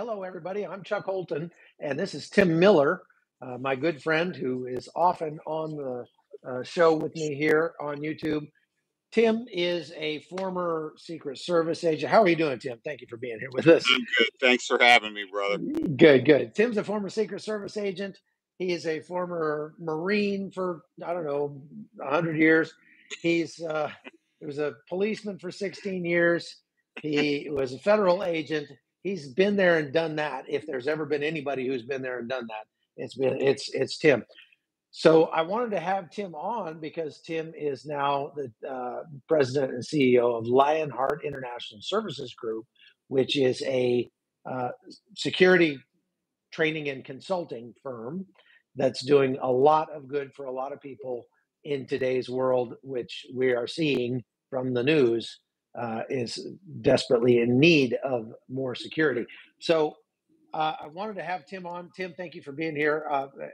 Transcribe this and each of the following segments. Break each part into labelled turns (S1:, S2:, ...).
S1: Hello, everybody. I'm Chuck Holton, and this is Tim Miller, my good friend who is often on the show with me here on YouTube. Tim is a former Secret Service agent. How are you doing, Tim? Thank you for being here with us.
S2: I'm good. Thanks for having me, brother.
S1: Good, good. Tim's a former Secret Service agent. He is a former Marine for, I don't know, 100 years. He was a policeman for 16 years. He was a federal agent. He's been there and done that. If there's ever been anybody who's been there and done that, it's Tim. So I wanted to have Tim on because Tim is now the president and CEO of Lionheart International Services Group, which is a uh, security training and consulting firm that's doing a lot of good for a lot of people in today's world, which we are seeing from the news is desperately in need of more security. So I wanted to have Tim on. Tim, thank you for being here,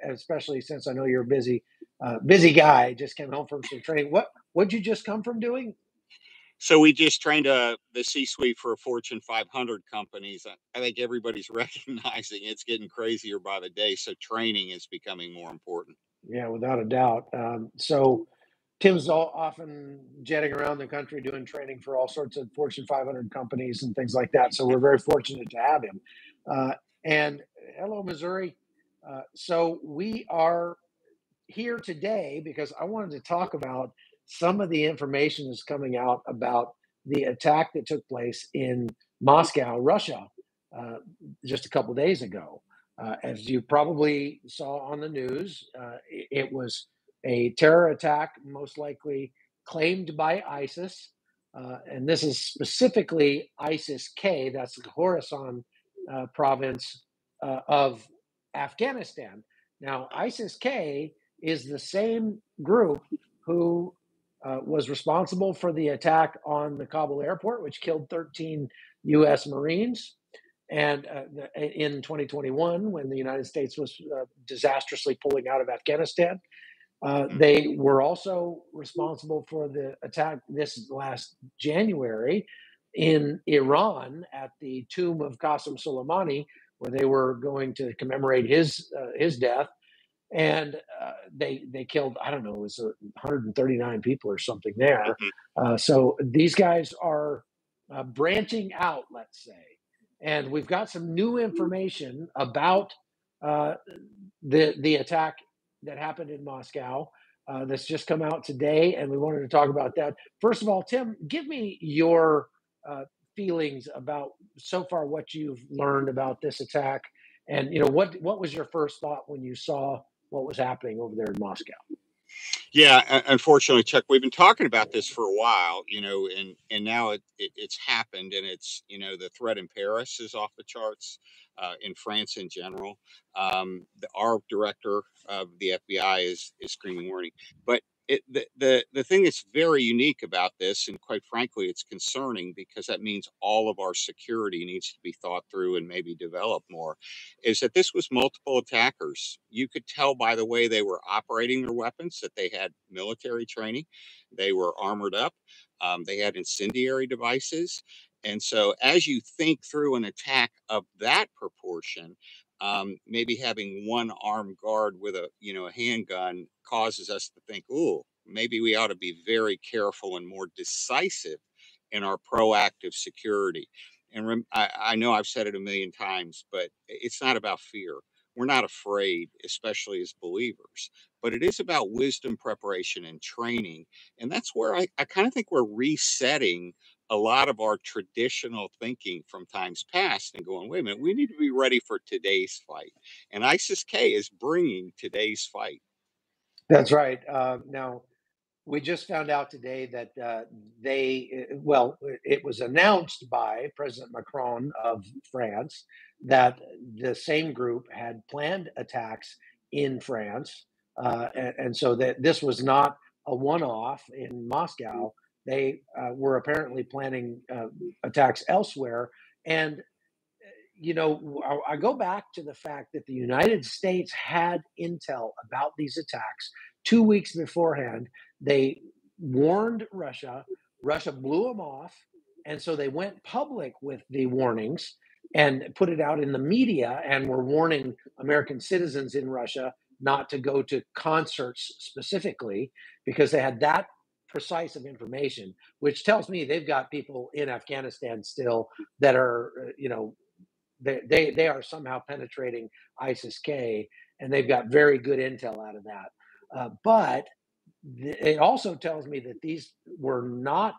S1: especially since I know you're a busy guy. Just came home from some training. What'd you just come from doing?
S2: So we just trained the C-suite for a Fortune 500 companies. I think everybody's recognizing it's getting crazier by the day. So training is becoming more important.
S1: Yeah, without a doubt. So Tim's often jetting around the country doing training for all sorts of Fortune 500 companies and things like that. So we're very fortunate to have him. And hello, Missouri. So we are here today because I wanted to talk about some of the information that's coming out about the attack that took place in Moscow, Russia, uh, just a couple days ago. As you probably saw on the news, it was a terror attack, most likely claimed by ISIS. And this is specifically ISIS K, that's the Khorasan province of Afghanistan. Now, ISIS K is the same group who was responsible for the attack on the Kabul airport, which killed 13 U.S. Marines. And in 2021, when the United States was disastrously pulling out of Afghanistan, they were also responsible for the attack this last January in Iran at the tomb of Qasem Soleimani, where they were going to commemorate his death, and they killed, I don't know, it was 139 people or something there. So these guys are branching out, let's say, and we've got some new information about uh, the attack that happened in Moscow that's just come out today, and we wanted to talk about that. First of all, Tim, give me your feelings about so far what you've learned about this attack, and what was your first thought when you saw what was happening over there in Moscow?
S2: Yeah, unfortunately, Chuck, we've been talking about this for a while, and now it's happened, and the threat in Paris is off the charts, in France in general. Our director of the FBI is screaming warning, but the thing that's very unique about this, and quite frankly, it's concerning because that means all of our security needs to be thought through and maybe developed more, is that this was multiple attackers. You could tell by the way they were operating their weapons that they had military training, they were armored up, they had incendiary devices. And so, as you think through an attack of that proportion, maybe having one armed guard with a handgun causes us to think, "Ooh, maybe we ought to be very careful and more decisive in our proactive security." And I know I've said it a million times, but it's not about fear. We're not afraid, especially as believers, but it is about wisdom, preparation, and training. And that's where I kind of think we're resetting a lot of our traditional thinking from times past and going, wait a minute, we need to be ready for today's fight. And ISIS K is bringing today's fight.
S1: That's right. Now, we just found out today that it was announced by President Macron of France that the same group had planned attacks in France. And so that this was not a one off in Moscow. They were apparently planning attacks elsewhere. And I go back to the fact that the United States had intel about these attacks 2 weeks beforehand. They warned Russia. Russia blew them off. And so they went public with the warnings. and put it out in the media and were warning American citizens in Russia not to go to concerts specifically because they had that precise of information, which tells me they've got people in Afghanistan still that are, they are somehow penetrating ISIS-K, and they've got very good intel out of that. But it also tells me that these were not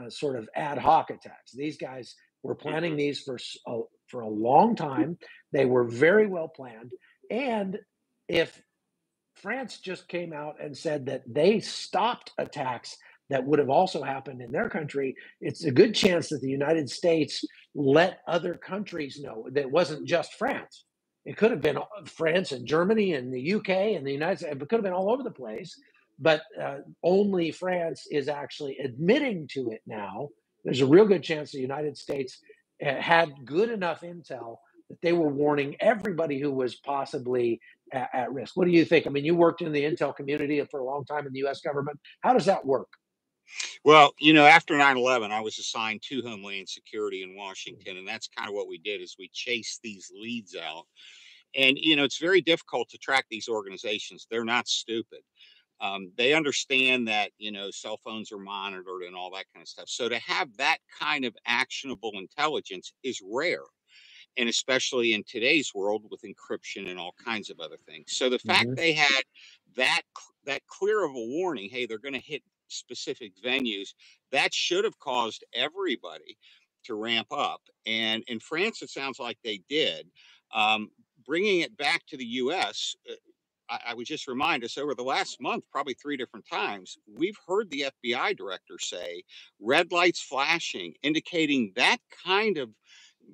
S1: sort of ad hoc attacks. These guys were planning these for a long time. They were very well planned. And if France just came out and said that they stopped attacks that would have also happened in their country, it's a good chance that the United States let other countries know that it wasn't just France. It could have been France and Germany and the UK and the United States. It could have been all over the place, but only France is actually admitting to it now. There's a real good chance the United States had good enough intel that they were warning everybody who was possibly at risk. What do you think? I mean, you worked in the intel community for a long time in the U.S. government. How does that work?
S2: Well, after 9/11, I was assigned to Homeland Security in Washington, and that's kind of what we did is we chased these leads out. And, it's very difficult to track these organizations. They're not stupid. They understand that, cell phones are monitored and all that kind of stuff. So to have that kind of actionable intelligence is rare. And especially in today's world with encryption and all kinds of other things. So the fact they had that clear of a warning, hey, they're going to hit specific venues, that should have caused everybody to ramp up. And in France, it sounds like they did. Bringing it back to the U.S., I would just remind us over the last month, probably 3 different times, we've heard the FBI director say red lights flashing, indicating that kind of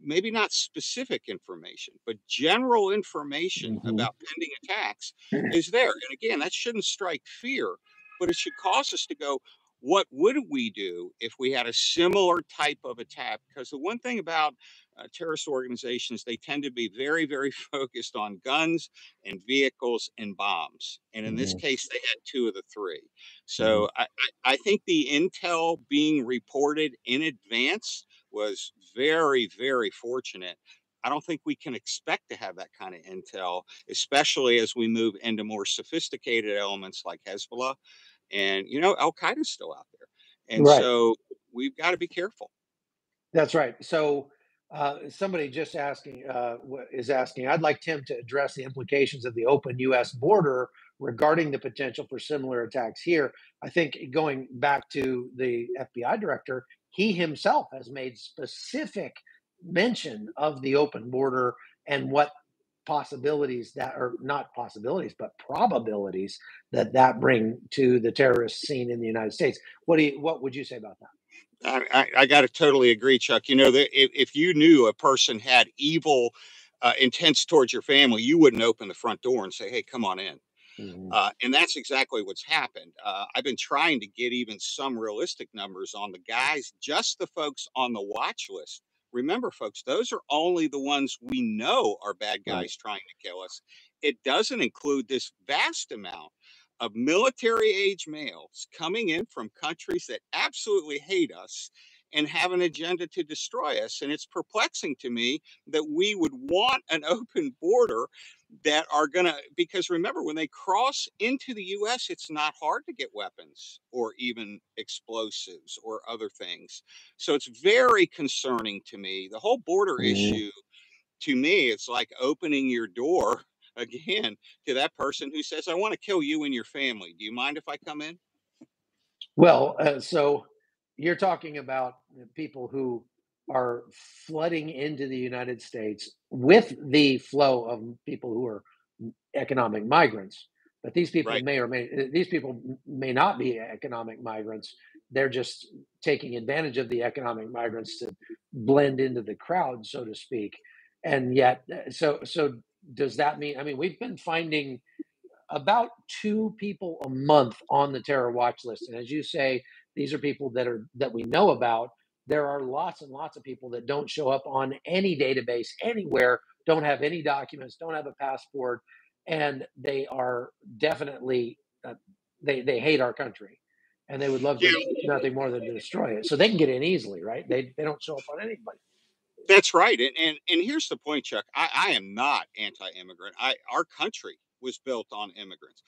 S2: maybe not specific information, but general information about pending attacks is there. And again, that shouldn't strike fear, but it should cause us to go, what would we do if we had a similar type of attack? Because the one thing about terrorist organizations, they tend to be very, very focused on guns and vehicles and bombs. And in this case, they had 2 of the 3. So I think the intel being reported in advance was very, very fortunate. I don't think we can expect to have that kind of intel, especially as we move into more sophisticated elements like Hezbollah. And, Al Qaeda's still out there. And
S1: Right.
S2: so we've got to be careful.
S1: That's right. So somebody just is asking, I'd like Tim to address the implications of the open U.S. border regarding the potential for similar attacks here. I think going back to the FBI director, he himself has made specific mention of the open border and what possibilities that are not possibilities, but probabilities that bring to the terrorist scene in the United States. What would you say about that?
S2: I got to totally agree, Chuck. That if you knew a person had evil intents towards your family, you wouldn't open the front door and say, hey, come on in. And that's exactly what's happened. I've been trying to get even some realistic numbers on the guys, just the folks on the watch list. Remember, folks, those are only the ones we know are bad guys trying to kill us. It doesn't include this vast amount of military age males coming in from countries that absolutely hate us and have an agenda to destroy us. And it's perplexing to me that we would want an open border that are going to, because remember, when they cross into the U.S., it's not hard to get weapons or even explosives or other things. So it's very concerning to me. The whole border issue, to me, it's like opening your door again to that person who says, I want to kill you and your family. Do you mind if I come in?
S1: Well, so you're talking about people who are flooding into the United States with the flow of people who are economic migrants. But these people may not be economic migrants. They're just taking advantage of the economic migrants to blend into the crowd, so to speak. And yet, so does that mean? I mean, we've been finding about 2 people a month on the terror watch list. And as you say, these are people that we know about. There are lots and lots of people that don't show up on any database anywhere, don't have any documents, don't have a passport, and they are definitely they hate our country, and they would love to nothing more than to destroy it. So they can get in easily, right? They don't show up on anybody.
S2: That's right. And here's the point, Chuck. I am not anti-immigrant. Our country was built on immigrants.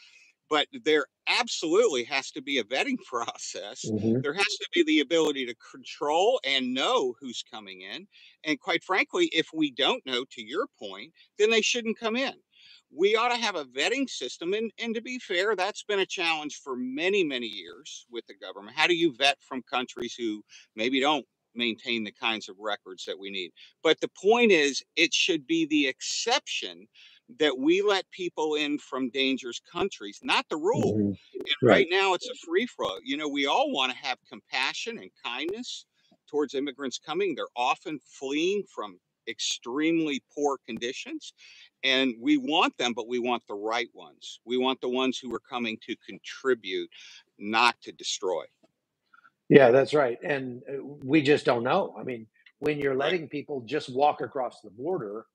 S2: But there absolutely has to be a vetting process.
S1: Hmm.
S2: There has to be the ability to control and know who's coming in. And quite frankly, if we don't know, to your point, then they shouldn't come in. We ought to have a vetting system. And to be fair, that's been a challenge for many, many years with the government. How do you vet from countries who maybe don't maintain the kinds of records that we need? But the point is, it should be the exception that we let people in from dangerous countries, not the rule.
S1: Hmm.
S2: And
S1: Right.
S2: right now it's a free flow. We all want to have compassion and kindness towards immigrants coming. They're often fleeing from extremely poor conditions. And we want them, but we want the right ones. We want the ones who are coming to contribute, not to destroy.
S1: Yeah, that's right. And we just don't know. I mean, when you're
S2: Right,
S1: letting people just walk across the border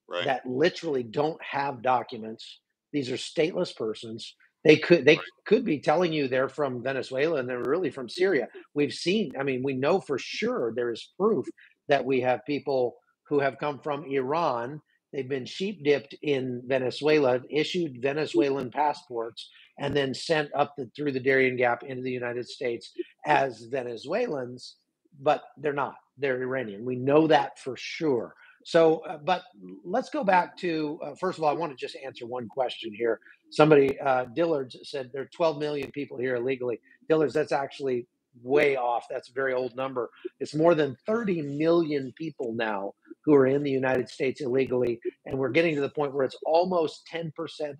S2: right,
S1: that literally don't have documents, these are stateless persons. They could be telling you they're from Venezuela and they're really from Syria. We've seen, I mean, we know for sure there is proof that we have people who have come from Iran. They've been sheep dipped in Venezuela, issued Venezuelan passports, and then sent through the Darien Gap into the United States as Venezuelans, but they're not. They're Iranian. We know that for sure. So, but let's go back to first of all, I want to just answer one question here. Somebody, Dillard's said there are 12 million people here illegally. Dillard's, that's actually way off. That's a very old number. It's more than 30 million people now who are in the United States illegally. And we're getting to the point where it's almost 10%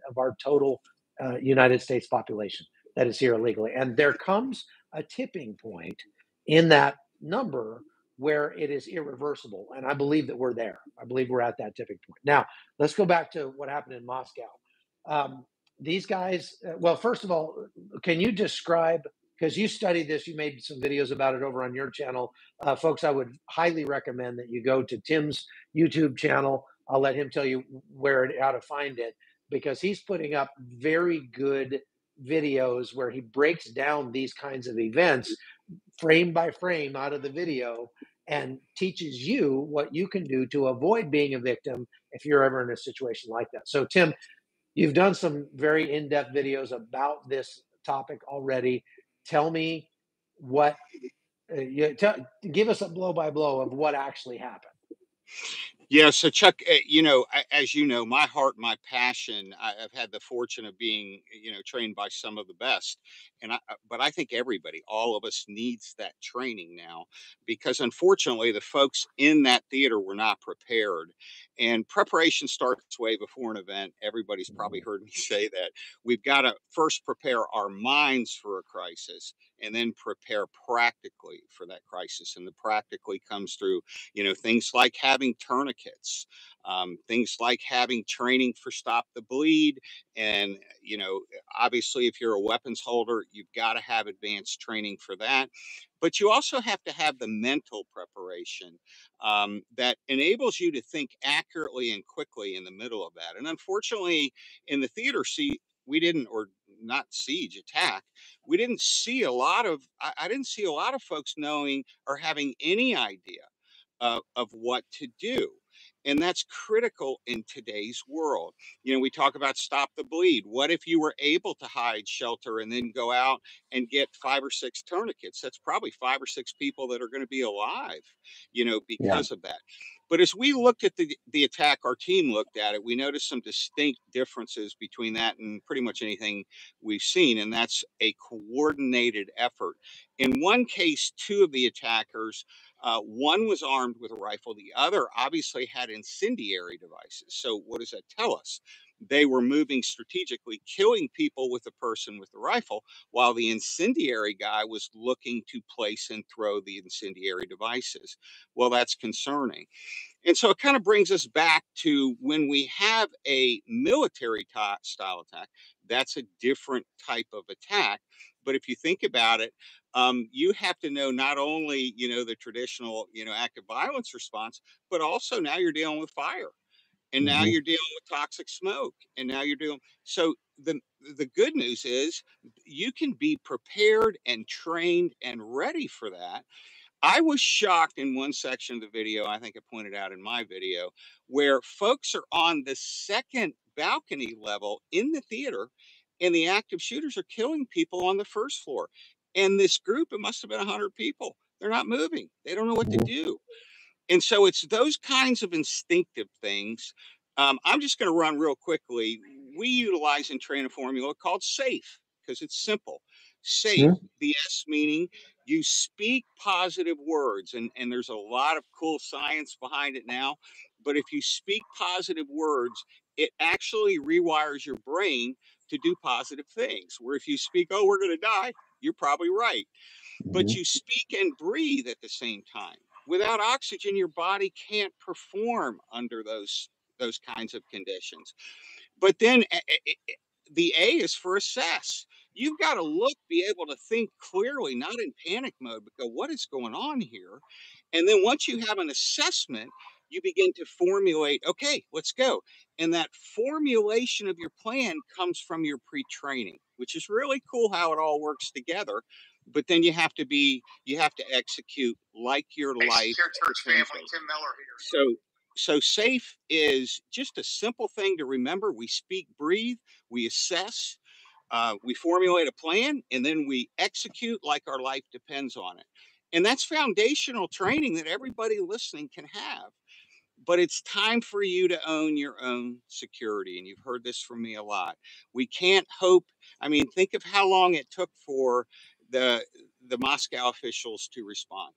S1: of our total United States population that is here illegally. And there comes a tipping point in that number where it is irreversible. And I believe that we're there. I believe we're at that tipping point. Now, let's go back to what happened in Moscow. These guys, well, first of all, can you describe, because you studied this, you made some videos about it over on your channel. Folks, I would highly recommend that you go to Tim's YouTube channel. I'll let him tell you how to find it, because he's putting up very good videos where he breaks down these kinds of events frame by frame out of the video and teaches you what you can do to avoid being a victim if you're ever in a situation like that. So, Tim, you've done some very in depth videos about this topic already. Tell me what, give us a blow by blow of what actually happened.
S2: Yeah, so Chuck, as you know, my heart, my passion, I've had the fortune of being, trained by some of the best. But I think everybody, all of us needs that training now, because unfortunately the folks in that theater were not prepared. And preparation starts way before an event. Everybody's probably heard me say that. We've got to first prepare our minds for a crisis and then prepare practically for that crisis. And the practically comes through things like having tourniquets, things like having training for stop the bleed. And, obviously, if you're a weapons holder, you've got to have advanced training for that. But you also have to have the mental preparation that enables you to think accurately and quickly in the middle of that. And unfortunately, in the theater seat, we didn't, or not siege attack, we didn't see a lot of, I didn't see a lot of folks knowing or having any idea of what to do. And that's critical in today's world. We talk about stop the bleed. What if you were able to hide, shelter, and then go out and get 5 or 6 tourniquets? That's probably 5 or 6 people that are going to be alive,
S1: Yeah.
S2: because of that. But as we looked at the attack, our team looked at it, we noticed some distinct differences between that and pretty much anything we've seen. And that's a coordinated effort. In one case, 2 of the attackers, one was armed with a rifle. The other obviously had incendiary devices. So what does that tell us? They were moving strategically, killing people with the person with the rifle, while the incendiary guy was looking to place and throw the incendiary devices. Well, that's concerning. And so it kind of brings us back to when we have a military style attack, that's a different type of attack. But if you think about it, you have to know not only, the traditional, active violence response, but also now you're dealing with fire. And now
S1: Hmm.
S2: you're dealing with toxic smoke. And now you're doing so the good news is you can be prepared and trained and ready for that. I was shocked in one section of the video, I think I pointed out in my video, where folks are on the second balcony level in the theater, and the active shooters are killing people on the first floor. And this group, it must have been 100 people. They're not moving. They don't know what to do. And so it's those kinds of instinctive things. I'm just going to run real quickly. We utilize and train a formula called SAFE because it's simple. SAFE, the S meaning you speak positive words. And there's a lot of cool science behind it now. But if you speak positive words, it actually rewires your brain to do positive things. Where if you speak, oh, we're going to die, you're probably right. But you speak and breathe at the same time. Without oxygen, your body can't perform under those kinds of conditions. But then the A is for assess. You've got to look, be able to think clearly, not in panic mode, but go, what is going on here? And then once you have an assessment, you begin to formulate, okay, let's go. And that formulation of your plan comes from your pre-training, which is really cool how it all works together. But then you have to execute like your life.
S3: Church family, Tim Miller here.
S2: So SAFE is just a simple thing to remember. We speak, breathe, we assess, we formulate a plan, and then we execute like our life depends on it. And that's foundational training that everybody listening can have. But it's time for you to own your own security. And you've heard this from me a lot. We can't hope. I mean, think of how long it took for the Moscow officials to respond.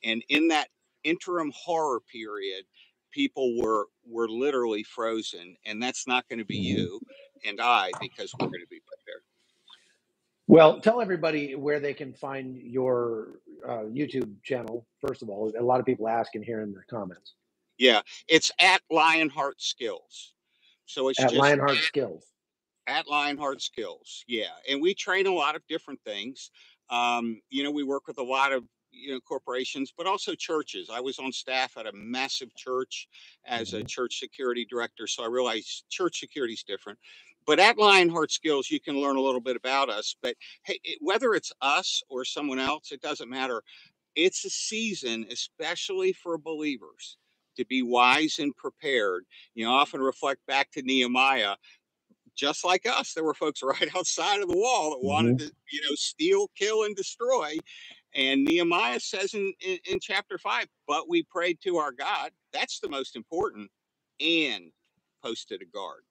S2: And in that interim horror period, people were literally frozen. And that's not going to be you and I, because we're going to be prepared.
S1: Well, tell everybody where they can find your YouTube channel, first of all. A lot of people asking here in the comments.
S2: Yeah, it's at Lionheart Skills. So it's
S1: at
S2: just
S1: Lionheart Skills.
S2: At Lionheart Skills, yeah. And we train a lot of different things. We work with a lot of corporations, but also churches. I was on staff at a massive church as a church security director, so I realized church security is different. But at Lionheart Skills, you can learn a little bit about us. But hey, whether it's us or someone else, it doesn't matter. It's a season, especially for believers, to be wise and prepared. Often reflect back to Nehemiah. Just like us, there were folks right outside of the wall that wanted to, steal, kill, and destroy. And Nehemiah says in chapter 5, but we prayed to our God. That's the most important, and posted a guard.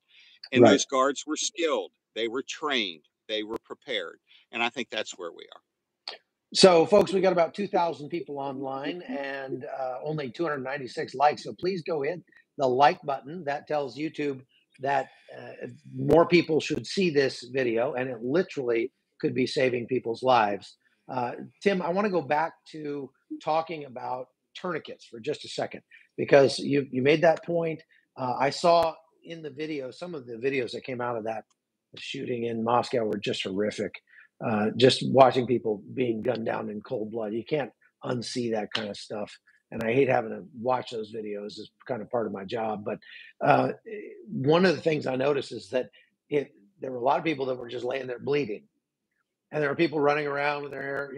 S2: And those guards were skilled. They were trained. They were prepared. And I think that's where we are.
S1: So, folks, we got about 2,000 people online and only 296 likes. So please go hit the like button. That tells YouTube that more people should see this video, and it literally could be saving people's lives. Tim, I want to go back to talking about tourniquets for just a second, because you made that point. I saw in the video, some of the videos that came out of that shooting in Moscow were just horrific. Just watching people being gunned down in cold blood. You can't unsee that kind of stuff. And I hate having to watch those videos as kind of part of my job. But one of the things I noticed is that there were a lot of people that were just laying there bleeding. And there were people running around with their hair,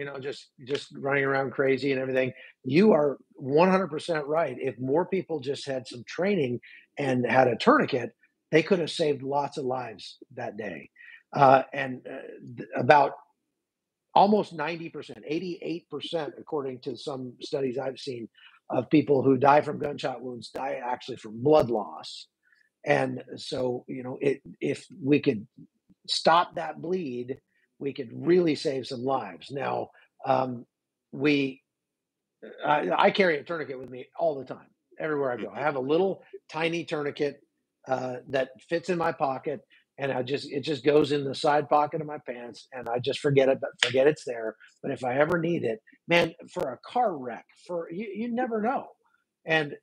S1: just running around crazy and everything. You are 100% right. If more people just had some training and had a tourniquet, they could have saved lots of lives that day. About almost 90%, 88%, according to some studies I've seen, of people who die from gunshot wounds die actually from blood loss. And so, if we could stop that bleed, we could really save some lives. Now, I carry a tourniquet with me all the time, everywhere I go. I have a little tiny tourniquet that fits in my pocket. And it just goes in the side pocket of my pants, and I just forget it's there. But if I ever need it, man, for a car wreck, you never know. And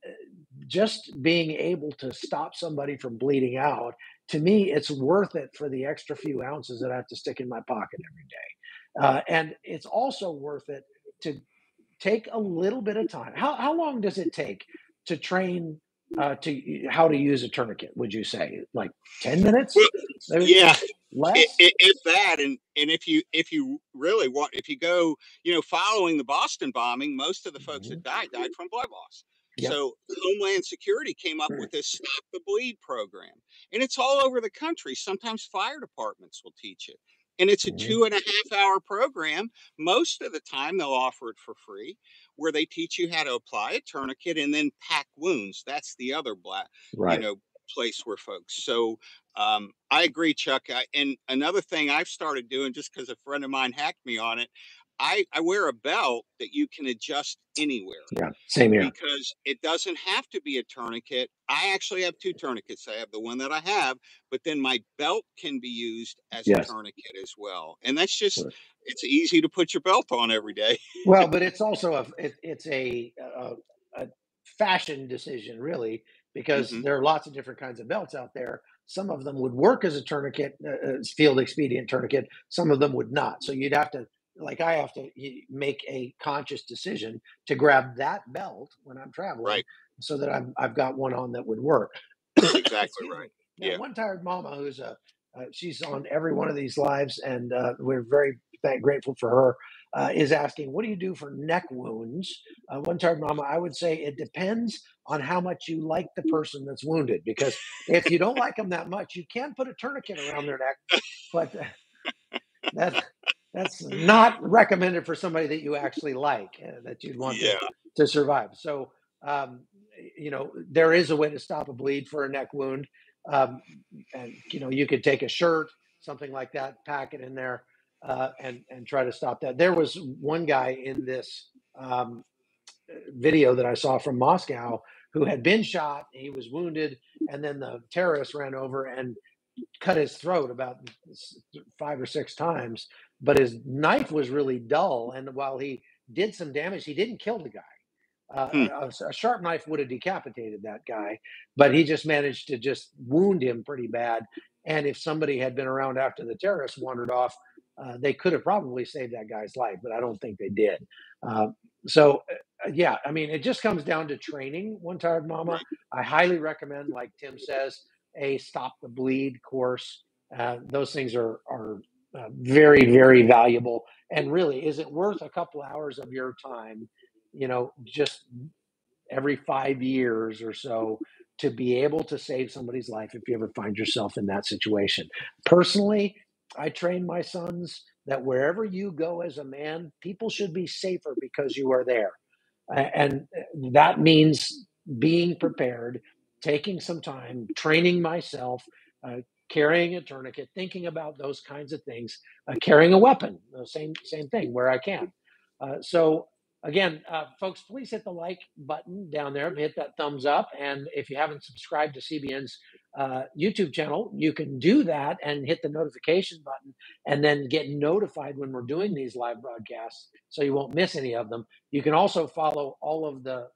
S1: just being able to stop somebody from bleeding out, to me, it's worth it for the extra few ounces that I have to stick in my pocket every day. And it's also worth it to take a little bit of time. How long does it take to train to how to use a tourniquet? Would you say like 10 minutes?
S2: Yeah,
S1: less.
S2: If that, and if you really want, if you go, following the Boston bombing, most of the folks that died from blood loss.
S1: Yep.
S2: So Homeland Security came up with this Stop the Bleed program, and it's all over the country. Sometimes fire departments will teach it, and it's a 2.5-hour program. Most of the time, they'll offer it for free, where they teach you how to apply a tourniquet and then pack wounds. That's the other
S1: Right.
S2: place where folks. So I agree, Chuck. And another thing I've started doing, just because a friend of mine hacked me on it, I wear a belt that you can adjust anywhere.
S1: Yeah, same here.
S2: Because it doesn't have to be a tourniquet. I actually have 2 tourniquets. I have the one that I have, but then my belt can be used as a tourniquet as well. And that's just, it's easy to put your belt on every day.
S1: Well, but it's also it's a fashion decision, really, because there are lots of different kinds of belts out there. Some of them would work as a tourniquet, field expedient tourniquet. Some of them would not. So you'd have to, like I have to make a conscious decision to grab that belt when I'm traveling,
S2: Right.
S1: so that I've got one on that would work.
S2: Exactly right.
S1: Now, One Tired Mama, who's she's on every one of these lives, and we're very grateful for her, is asking, what do you do for neck wounds? One Tired Mama, I would say it depends on how much you like the person that's wounded, because if you don't like them that much, you can put a tourniquet around their neck, but that's not recommended for somebody that you actually like, that you'd want to survive. So, there is a way to stop a bleed for a neck wound. And you could take a shirt, something like that, pack it in there, and try to stop that. There was one guy in this video that I saw from Moscow who had been shot. He was wounded, and then the terrorist ran over and cut his throat about 5 or 6 times. But his knife was really dull, and while he did some damage, he didn't kill the guy. A sharp knife would have decapitated that guy, but he just managed to just wound him pretty bad. And if somebody had been around after the terrorists wandered off, they could have probably saved that guy's life, but I don't think they did. Yeah, I mean, it just comes down to training. One Tired Mama,
S2: Right.
S1: I highly recommend, like Tim says, a Stop the Bleed course. Those things are very, very valuable. And really, is it worth a couple hours of your time, just every 5 years or so, to be able to save somebody's life if you ever find yourself in that situation? Personally, I train my sons that wherever you go as a man, people should be safer because you are there. And that means being prepared, taking some time, training myself, carrying a tourniquet, thinking about those kinds of things, carrying a weapon, same thing where I can. So again, folks, please hit the like button down there, hit that thumbs up, and if you haven't subscribed to CBN's YouTube channel, you can do that and hit the notification button, and then get notified when we're doing these live broadcasts, so you won't miss any of them. You can also follow all of the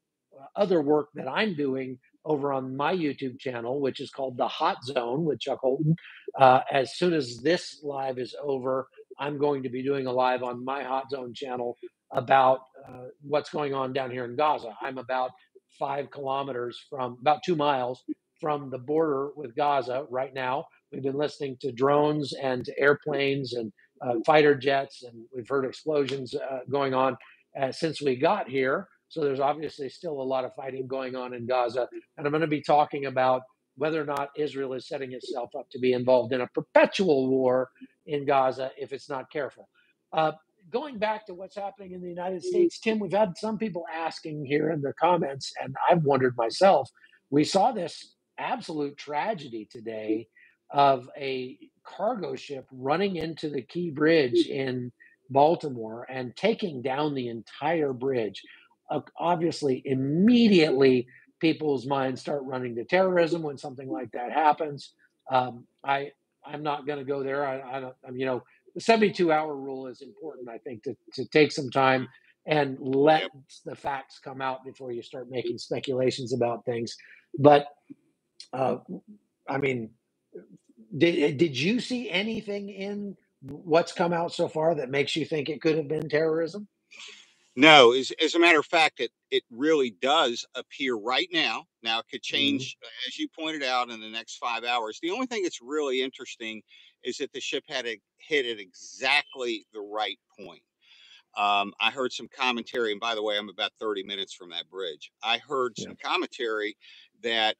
S1: other work that I'm doing over on my YouTube channel, which is called The Hotzone with Chuck Holton. As soon as this live is over, I'm going to be doing a live on my Hotzone channel about what's going on down here in Gaza. I'm about 5 kilometers from, about 2 miles from the border with Gaza right now. We've been listening to drones and to airplanes and fighter jets, and we've heard explosions going on since we got here. So there's obviously still a lot of fighting going on in Gaza. And I'm going to be talking about whether or not Israel is setting itself up to be involved in a perpetual war in Gaza if it's not careful. Going back to what's happening in the United States, Tim, we've had some people asking here in the comments, and I've wondered myself. We saw this absolute tragedy today of a cargo ship running into the Key Bridge in Baltimore and taking down the entire bridge. Obviously, immediately people's minds start running to terrorism when something like that happens. I'm not going to go there. I don't. The 72-hour rule is important, I think, to take some time and let the facts come out before you start making speculations about things. But I mean, did you see anything in what's come out so far that makes you think it could have been terrorism?
S2: No, as a matter of fact, it really does appear right now. Now it could change, as you pointed out, in the next 5 hours. The only thing that's really interesting is that the ship had hit at exactly the right point. I heard some commentary, and by the way, I'm about 30 minutes from that bridge. I heard
S1: Yeah.
S2: some commentary that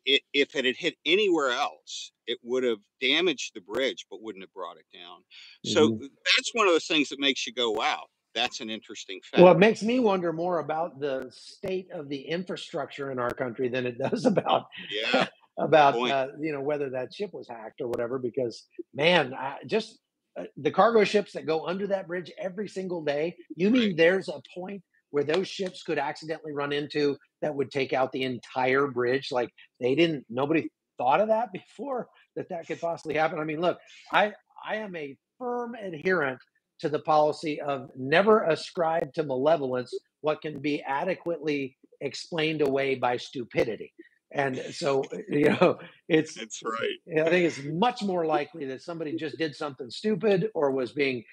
S2: if it had hit anywhere else, it would have damaged the bridge, but wouldn't have brought it down. So that's one of those things that makes you go, wow, that's an interesting fact.
S1: Well, it makes me wonder more about the state of the infrastructure in our country than it does about
S2: Yeah,
S1: about
S2: point.
S1: whether that ship was hacked or whatever. Because man, just the cargo ships that go under that bridge every single day. You mean
S2: Right.
S1: there's a point where those ships could accidentally run into that would take out the entire bridge? Like nobody thought of that before, that could possibly happen. I mean, look, I am a firm adherent to the policy of never ascribe to malevolence what can be adequately explained away by stupidity. And so, it's,
S2: That's right.
S1: I think it's much more likely that somebody just did something stupid or was being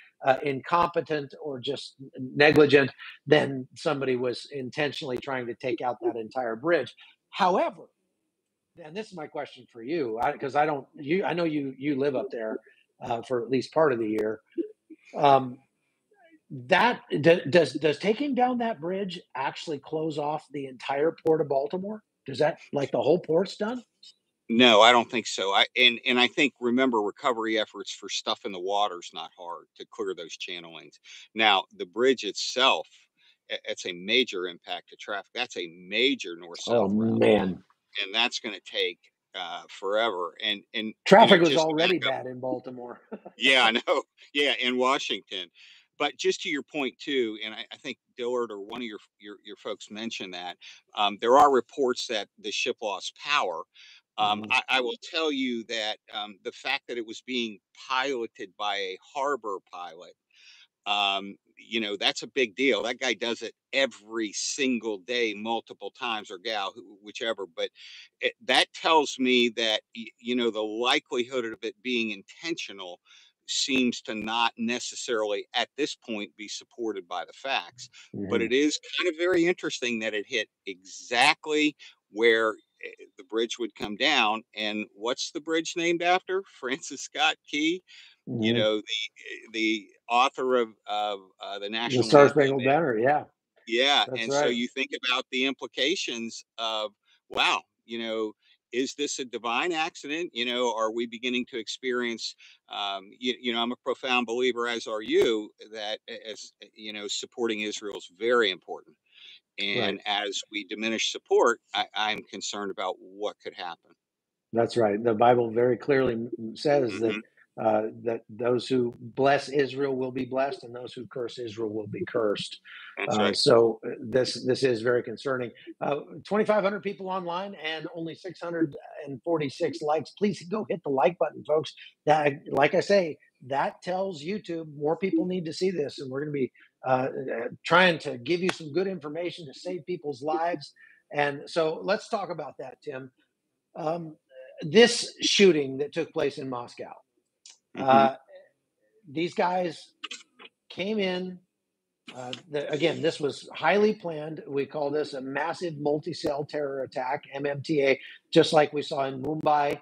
S1: incompetent or just negligent than somebody was intentionally trying to take out that entire bridge. However, and this is my question for you, because I know you live up there for at least part of the year. That does taking down that bridge actually close off the entire port of Baltimore? Does that, like, the whole port's done?
S2: No, I don't think so. And I think, remember, recovery efforts for stuff in the water is not hard to clear those channelings. Now, the bridge itself, it's a major impact to traffic. That's a major
S1: Oh
S2: north-south route,
S1: man,
S2: and that's going to take forever. And
S1: traffic was
S2: just to back
S1: already
S2: up,
S1: bad in Baltimore.
S2: yeah, I know, yeah, in Washington. But just to your point too, and I think Dillard or one of your folks mentioned that there are reports that the ship lost power. I will tell you that the fact that it was being piloted by a harbor pilot, that's a big deal. That guy does it every single day, multiple times, or gal, whichever. But that tells me that, the likelihood of it being intentional seems to not necessarily at this point be supported by the facts. But it is kind of very interesting that it hit exactly where the bridge would come down. And what's the bridge named after? Francis Scott Key, the author of the
S1: The
S2: national
S1: Star
S2: anthem.
S1: Spangled Banner, yeah,
S2: Yeah,
S1: that's
S2: and so
S1: right.
S2: you think about the implications of, wow, is this a divine accident? Are we beginning to experience? I'm a profound believer, as are you, that as supporting Israel is very important.
S1: Right.
S2: And as we diminish support, I'm concerned about what could happen.
S1: That's right. The Bible very clearly says that
S2: Hmm.
S1: that those who bless Israel will be blessed, and those who curse Israel will be cursed.
S2: That's right.
S1: So this is very concerning. 2,500 people online and only 646 likes. Please go hit the like button, folks. That, like I say, that tells YouTube more people need to see this, and we're going to be trying to give you some good information to save people's lives. And so let's talk about that, Tim. Um, this shooting that took place in Moscow,
S2: Hmm.
S1: these guys came in. Again, this was highly planned. We call this a massive multi-cell terror attack, MMTA, just like we saw in Mumbai.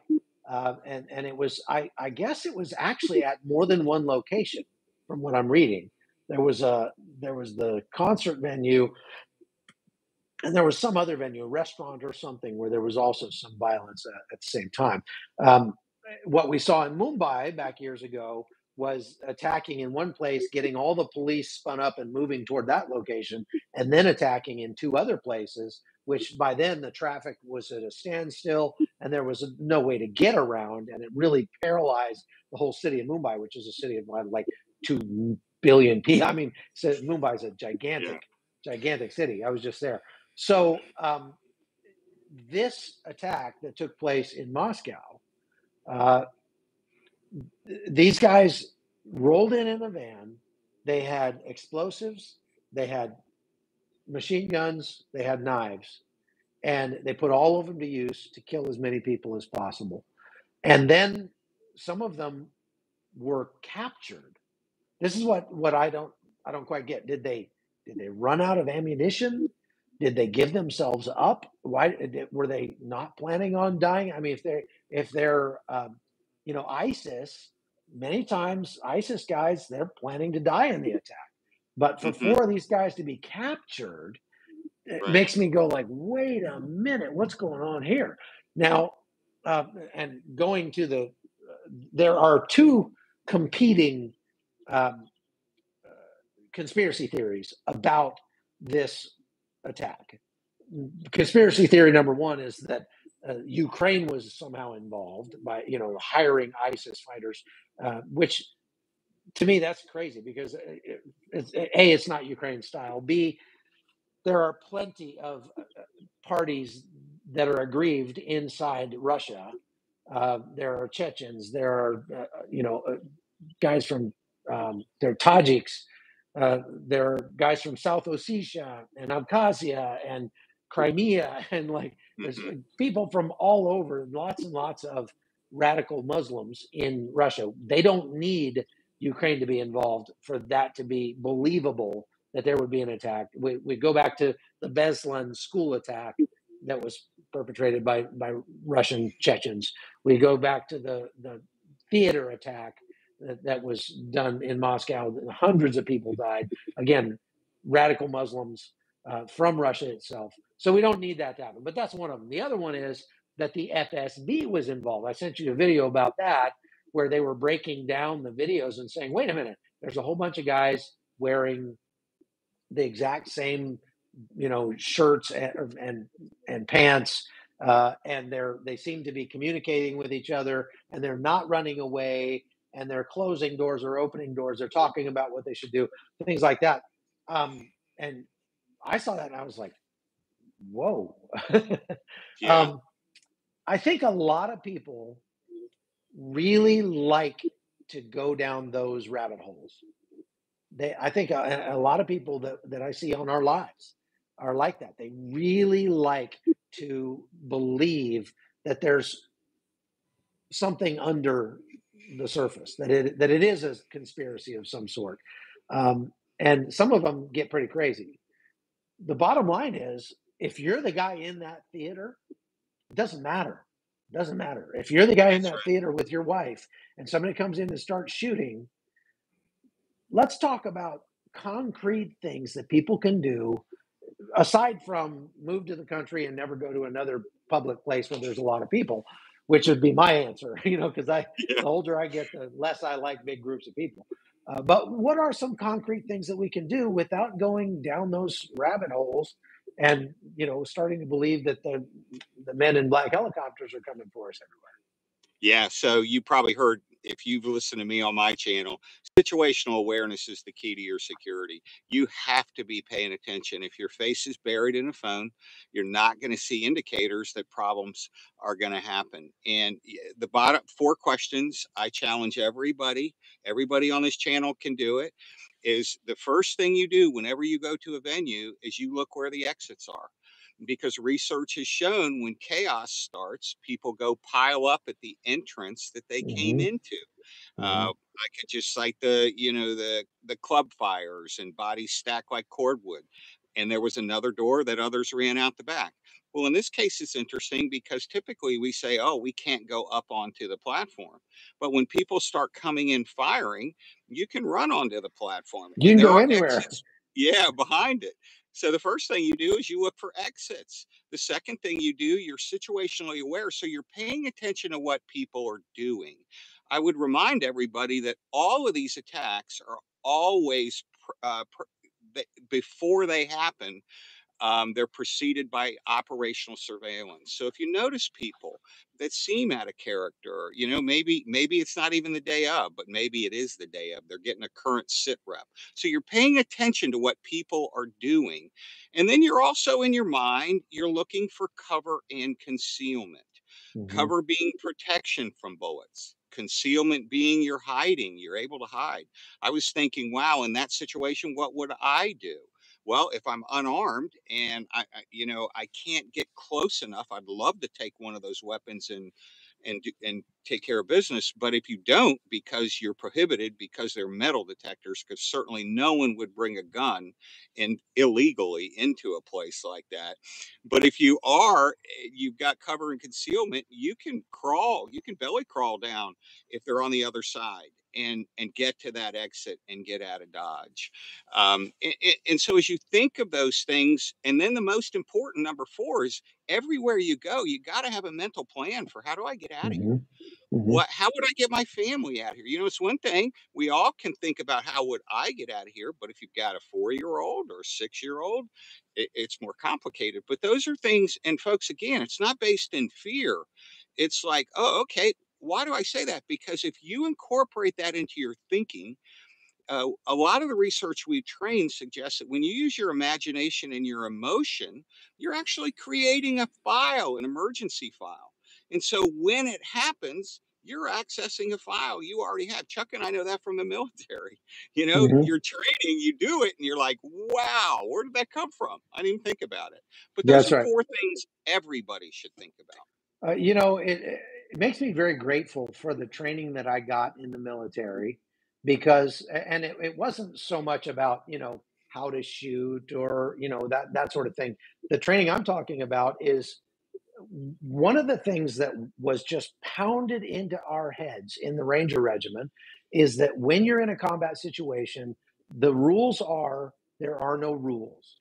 S1: And it was, I guess it was actually at more than one location, from what I'm reading. There was the concert venue, and there was some other venue, a restaurant or something, where there was also some violence at the same time. Um, what we saw in Mumbai back years ago was attacking in one place, getting all the police spun up and moving toward that location, and then attacking in two other places, which by then the traffic was at a standstill and there was no way to get around. And it really paralyzed the whole city of Mumbai, which is a city of like 2 billion people. I mean, Mumbai is a
S2: Yeah.
S1: gigantic city. I was just there. So this attack that took place in Moscow, uh, these guys rolled in a van. They had explosives, they had machine guns, they had knives, and they put all of them to use to kill as many people as possible. And then some of them were captured. This is what I don't quite get. Did they Did they run out of ammunition? Did they give themselves up? Why were they not planning on dying? I mean, if they're ISIS, many times ISIS guys, they're planning to die in the attack. But for
S2: Mm-hmm.
S1: 4 of these guys to be captured, it makes me go like, wait a minute, what's going on here? Now, and going to there are 2 competing conspiracy theories about this attack. Conspiracy theory number 1 is that Ukraine was somehow involved by hiring ISIS fighters, which to me that's crazy because it's not Ukraine style. B, there are plenty of parties that are aggrieved inside Russia. There are Chechens. There are guys from there are Tajiks. There are guys from South Ossetia and Abkhazia and Crimea, and there's people from all over. Lots and lots of radical Muslims in Russia. They don't need Ukraine to be involved for that to be believable that there would be an attack. We go back to the Beslan school attack that was perpetrated by Russian Chechens. We go back to the theater attack that was done in Moscow. Hundreds of people died. Again, radical Muslims from Russia itself. So we don't need that to happen. But that's one of them. The other one is that the FSB was involved. I sent you a video about that where they were breaking down the videos and saying, wait a minute, there's a whole bunch of guys wearing the exact same shirts and pants, and they seem to be communicating with each other, and they're not running away, and they're closing doors or opening doors. They're talking about what they should do, things like that. And I saw that and I was like, whoa.
S2: Yeah.
S1: I think a lot of people really like to go down those rabbit holes. I think a lot of people that I see on our lives are like that. They really like to believe that there's something under the surface, that it is a conspiracy of some sort, and some of them get pretty crazy. The bottom line is, if you're the guy in that theater, it doesn't matter. It doesn't matter. If you're the guy in that theater with your wife and somebody comes in and starts shooting, let's talk about concrete things that people can do aside from move to the country and never go to another public place where there's a lot of people, which would be my answer, because the older I get, the less I like big groups of people. But what are some concrete things that we can do without going down those rabbit holes and, starting to believe that the men in black helicopters are coming for us everywhere?
S2: Yeah, so you probably heard, if you've listened to me on my channel, situational awareness is the key to your security. You have to be paying attention. If your face is buried in a phone, you're not going to see indicators that problems are going to happen. And the bottom 4 questions I challenge everybody on this channel can do it, is the first thing you do whenever you go to a venue is you look where the exits are. Because research has shown when chaos starts, people go pile up at the entrance that they came into. I could just cite the club fires and bodies stacked like cordwood. And there was another door that others ran out the back. Well, in this case, it's interesting because typically we say, oh, we can't go up onto the platform. But when people start coming in firing, you can run onto the platform.
S1: You
S2: and
S1: can
S2: there
S1: go
S2: are
S1: anywhere.
S2: exits, behind it. So the first thing you do is you look for exits. The second thing you do, you're situationally aware. So you're paying attention to what people are doing. I would remind everybody that all of these attacks are always, before they happen, they're preceded by operational surveillance. So if you notice people that seem out of character, maybe it's not even the day of, but maybe it is the day of. They're getting a current sit rep. So you're paying attention to what people are doing. And then you're also, in your mind, you're looking for cover and concealment. Cover being protection from bullets. Concealment being you're hiding. You're able to hide. I was thinking, wow, in that situation, what would I do? Well, if I'm unarmed and I can't get close enough, I'd love to take one of those weapons and take care of business. But if you don't, because you're prohibited, because they're metal detectors, because certainly no one would bring a gun in illegally into a place like that. But if you are, you've got cover and concealment, you can belly crawl down if they're on the other side and get to that exit and get out of Dodge. And so as you think of those things, and then the most important, number 4, is everywhere you go, you got to have a mental plan for, how do I get out of here? How would I get my family out of here? You know, it's one thing, we all can think about, how would I get out of here? But if you've got a 4-year-old or a 6-year-old, it's more complicated. But those are things, and folks, again, it's not based in fear. It's like, oh, okay, why do I say that? Because if you incorporate that into your thinking, a lot of the research we've trained suggests that when you use your imagination and your emotion, you're actually creating a file, an emergency file. And so when it happens, you're accessing a file you already have. Chuck and I know that from the military. You know, you're training, you do it, and you're like, wow, where did that come from? I didn't even think about it. But those
S1: That's
S2: are
S1: right.
S2: 4 things everybody should think about.
S1: You know, it makes me very grateful for the training that I got in the military, because, and it wasn't so much about, how to shoot, or, that sort of thing. The training I'm talking about is one of the things that was just pounded into our heads in the Ranger Regiment, is that when you're in a combat situation, the rules are, there are no rules.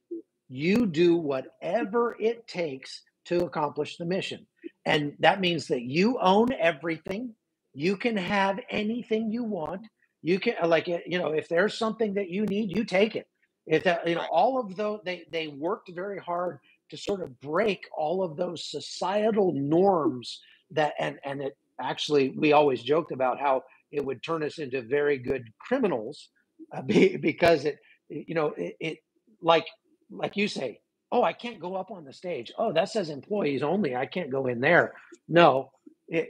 S1: You do whatever it takes to accomplish the mission. And that means that you own everything. You can have anything you want. You can, like, if there's something that you need, you take it. If that,
S2: Right.
S1: all of those, they worked very hard to sort of break all of those societal norms that, and it actually, we always joked about how it would turn us into very good criminals, because it like you say, oh, I can't go up on the stage. Oh, that says employees only. I can't go in there. No,
S2: That's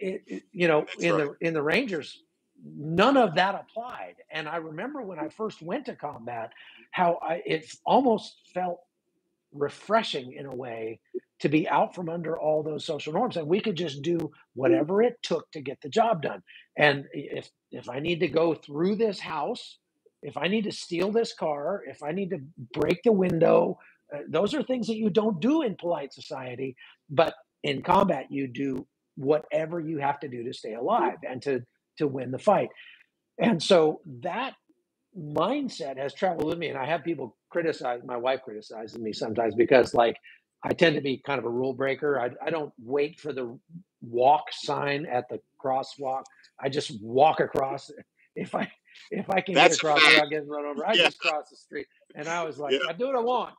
S2: right.
S1: in the Rangers, none of that applied. And I remember when I first went to combat, how it almost felt refreshing in a way to be out from under all those social norms, and we could just do whatever it took to get the job done. And if I need to go through this house, if I need to steal this car, if I need to break the window, those are things that you don't do in polite society, but in combat you do whatever you have to do to stay alive and to win the fight. And so that mindset has traveled with me, and I have people criticize, my wife criticizes me sometimes, because, like, I tend to be kind of a rule breaker. I don't wait for the walk sign at the crosswalk. I just walk across. if i if I can get
S2: That's a
S1: across
S2: fact.
S1: without getting run over, I
S2: Yeah.
S1: just cross the street. And I was like,
S2: Yeah.
S1: I do what I want.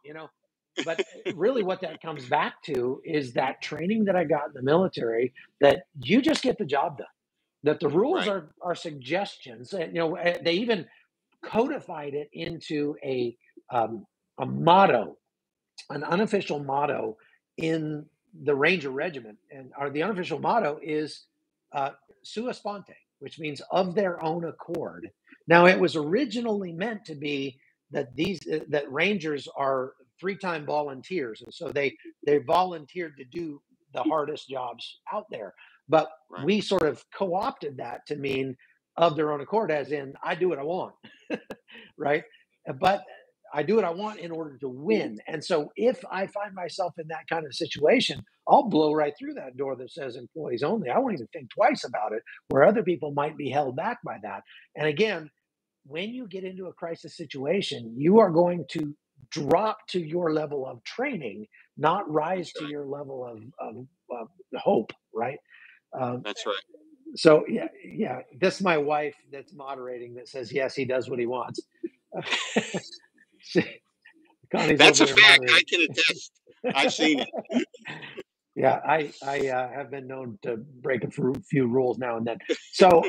S1: But really what that comes back to is that training that I got in the military, that you just get the job done, that the rules
S2: Right.
S1: are suggestions. And they even codified it into a motto, an unofficial motto in the Ranger Regiment. And the unofficial motto is sua sponte, which means of their own accord. Now, it was originally meant to be that that Rangers are 3-time volunteers, and so they volunteered to do the hardest jobs out there. But
S2: Right.
S1: we sort of co-opted that to mean of their own accord, as in, I do what I want, right? But I do what I want in order to win. And so if I find myself in that kind of situation, I'll blow right through that door that says employees only. I won't even think twice about it, where other people might be held back by that. And again, when you get into a crisis situation, you are going to drop to your level of training, not rise
S2: That's
S1: to
S2: right.
S1: your level of hope, right? Um,
S2: That's right.
S1: so yeah, this is my wife that's moderating that says yes, he does what he wants. Connie's
S2: That's
S1: over
S2: a
S1: there
S2: fact. I
S1: moderating.
S2: can attest. I've seen it.
S1: Yeah, I have been known to break a few rules now and then. So,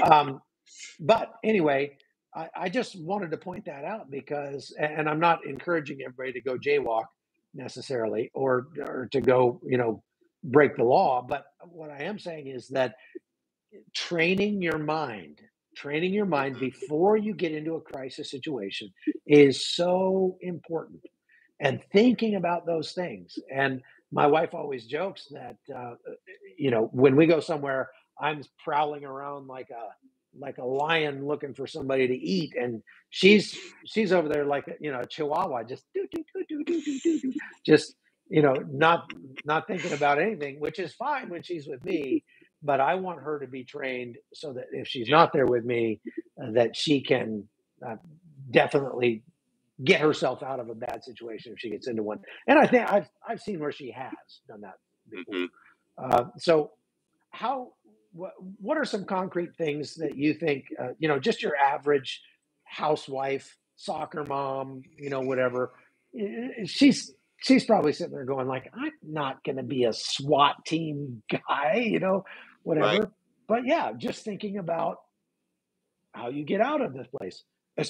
S1: but anyway, I just wanted to point that out, because, and I'm not encouraging everybody to go jaywalk necessarily, or to go, break the law. But what I am saying is that training your mind, training your mind before you get into a crisis situation is so important, and thinking about those things. And my wife always jokes that, when we go somewhere, I'm prowling around like a lion looking for somebody to eat, and she's over there like a chihuahua, just do do do do do do do do, just not thinking about anything, which is fine when she's with me. But I want her to be trained so that if she's
S2: Yeah.
S1: not there with me, that she can uh, definitely get herself out of a bad situation if she gets into one. And I think I've seen where she has done that before.
S2: Hmm.
S1: So how what are some concrete things that you think just your average housewife, soccer mom, whatever, she's probably sitting there going like, I'm not going to be a SWAT team guy,
S2: Right.
S1: whatever. But yeah, just thinking about how you get out of this place,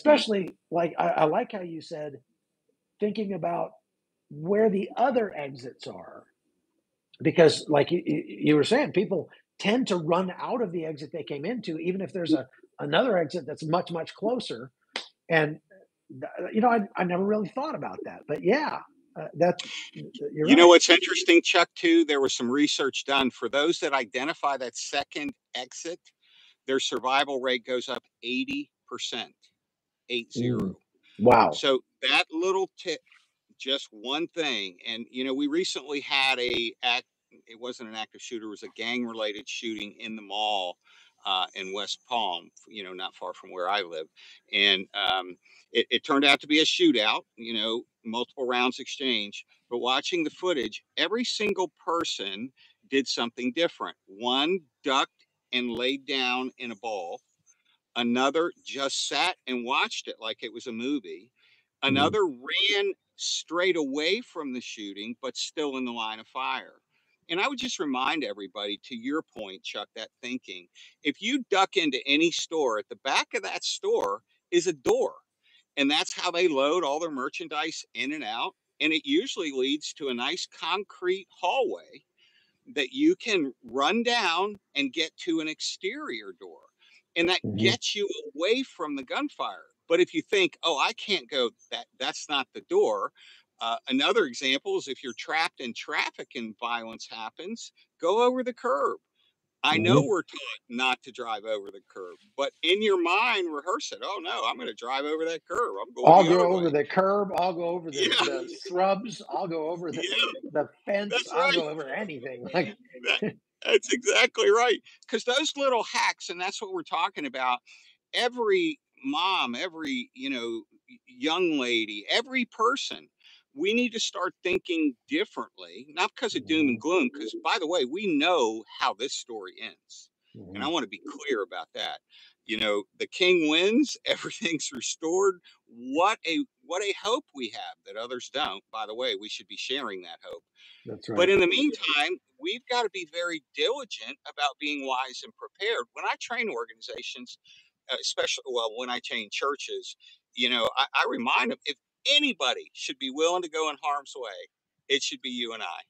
S2: Hmm.
S1: especially like I like how you said thinking about where the other exits are, because like you were saying, people tend to run out of the exit they came into, even if there's another exit that's much closer. And I never really thought about that, but yeah, that you're
S2: You know
S1: right.
S2: what's interesting, Chuck, too? There was some research done for those that identify that second exit, their survival rate goes up 80%, 80.
S1: Wow.
S2: So that little tip, just one thing. And, we recently had it wasn't an active shooter, it was a gang related shooting in the mall in West Palm, not far from where I live. And it turned out to be a shootout, multiple rounds exchanged. But watching the footage, every single person did something different. One ducked and laid down in a ball. Another just sat and watched it like it was a movie.
S1: Mhm.
S2: Another ran straight away from the shooting, but still in the line of fire. And I would just remind everybody, to your point, Chuck, that thinking, if you duck into any store, at the back of that store is a door. And that's how they load all their merchandise in and out. And it usually leads to a nice concrete hallway that you can run down and get to an exterior door. And that
S1: Mhm.
S2: gets you away from the gunfire. But if you think, oh, I can't go, that's not the door. Another example is if you're trapped in traffic and violence happens, go over the curb. I know
S1: Mhm.
S2: we're taught not to drive over the curb, but in your mind, rehearse it. Oh no, I'm going to drive over that curb. I'm going
S1: I'll
S2: the other
S1: go
S2: way.
S1: over the curb. I'll go over
S2: Yeah,
S1: the shrubs. I'll go over
S2: yeah,
S1: the fence.
S2: that's
S1: I'll
S2: right.
S1: go over anything. Like,
S2: That, that's exactly right. Because those little hacks, and that's what we're talking about. Every mom, every young lady, every person, we need to start thinking differently. Not because of doom and
S1: mhm,
S2: gloom. Because by the way, we know how this story ends, and I
S1: mhm,
S2: want to be clear about that. The king wins. Everything's restored. What a hope we have that others don't. By the way, we should be sharing that hope.
S1: that's
S2: But
S1: right.
S2: in the meantime, we've got to be very diligent about being wise and prepared. When I train organizations, especially, well, when I train churches, I remind them, if anybody should be willing to go in harm's way, it should be you and I,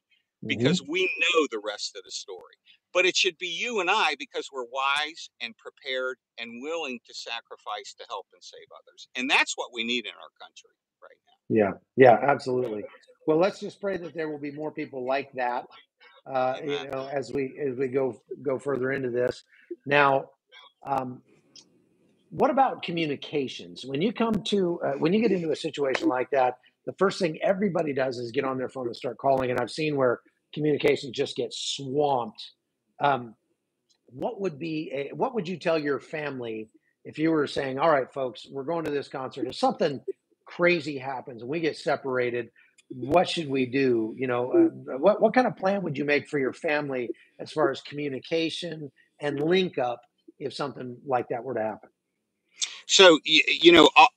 S2: because
S1: Mhm.
S2: we know the rest of the story. But it should be you and I because we're wise and prepared and willing to sacrifice to help and save others. And that's what we need in our country right
S1: Yeah, yeah, absolutely. Well, let's just pray that there will be more people like that,
S2: now. Amen.
S1: as we go further into this. Now, um, what about communications? When you get into a situation like that, the first thing everybody does is get on their phone and start calling. And I've seen where communication just gets swamped. Um, what would you tell your family if you were saying, all right, folks, we're going to this concert, if something crazy happens and we get separated, what should we do? What kind of plan would you make for your family as far as communication and link up if something like that were to happen?
S2: So,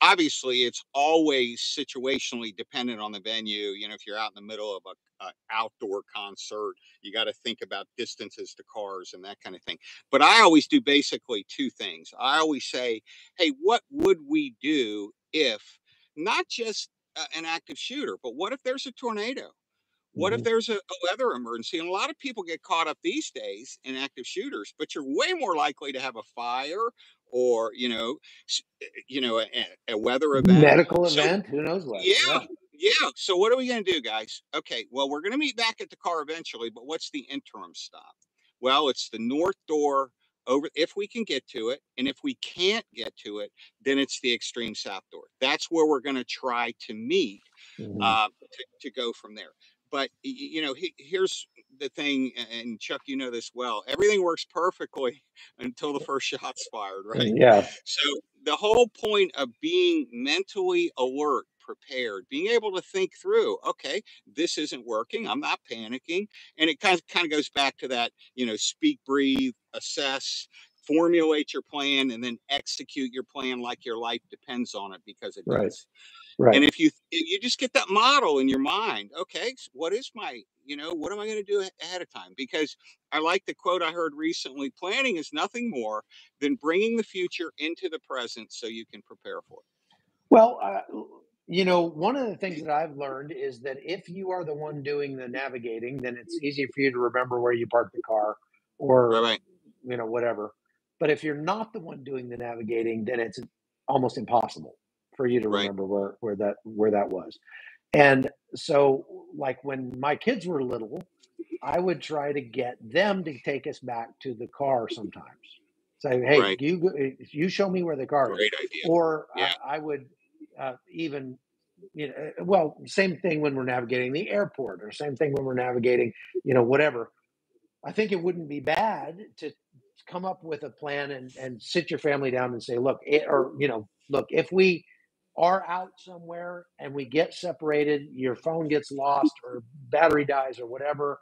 S2: obviously, it's always situationally dependent on the venue. If you're out in the middle of a outdoor concert, you got to think about distances to cars and that kind of thing. But I always do basically two things. I always say, hey, what would we do if not just an active shooter, but what if there's a tornado? What if
S1: Hmm.
S2: there's a weather emergency? And a lot of people get caught up these days in active shooters, but you're way more likely to have a fire or, a weather event.
S1: Medical
S2: So,
S1: event, who knows what?
S2: yeah,
S1: Yeah.
S2: yeah. So, what are we going to do, guys? Okay, well, we're going to meet back at the car eventually, but what's the interim stop? Well, it's the north door over, if we can get to it. And if we can't get to it, then it's the extreme south door. That's where we're going to try to meet, to go from there. But, here's the thing, and Chuck, you know this well, everything works perfectly until the first shot's fired, right?
S1: Yeah.
S2: So the whole point of being mentally alert, prepared, being able to think through, okay, this isn't working, I'm not panicking. And it kind of goes back to that, speak, breathe, assess, formulate your plan, and then execute your plan like your life depends on it, because it
S1: Right.
S2: does.
S1: Right.
S2: And if you just get that model in your mind, okay, so what is my, what am I going to do ahead of time? Because I like the quote I heard recently: planning is nothing more than bringing the future into the present so you can prepare for it.
S1: Well, one of the things that I've learned is that if you are the one doing the navigating, then it's easy for you to remember where you parked the car or,
S2: Right.
S1: whatever. But if you're not the one doing the navigating, then it's almost impossible for you to
S2: Right.
S1: remember where that was. And so, like when my kids were little, I would try to get them to take us back to the car sometimes. Say, hey,
S2: Right.
S1: you show me where the car is.
S2: Great idea.
S1: Or
S2: Yeah.
S1: I would even, well, same thing when we're navigating the airport, or same thing when we're navigating, whatever. I think it wouldn't be bad to come up with a plan and sit your family down and say, look, look, if we are out somewhere and we get separated, your phone gets lost or battery dies or whatever,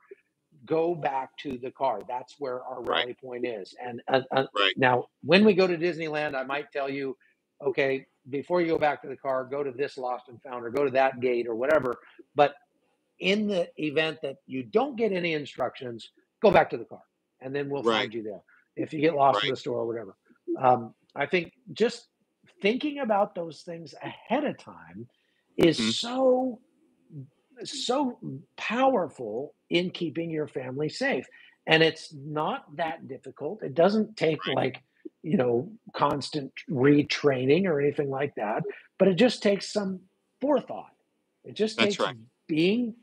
S1: go back to the car. That's where our
S2: Right.
S1: rally point is. And
S2: Right.
S1: now, when we go to Disneyland, I might tell you, okay, before you go back to the car, go to this lost and found, or go to that gate, or whatever. But in the event that you don't get any instructions, go back to the car, and then we'll
S2: Right.
S1: find you there. If you get lost in
S2: Right.
S1: the store or whatever, I think just thinking about those things ahead of time is
S2: Mhm.
S1: so powerful in keeping your family safe. And it's not that difficult. It doesn't take
S2: Right.
S1: like, constant retraining or anything like that, but it just takes some forethought. It just
S2: That's
S1: takes
S2: right.
S1: being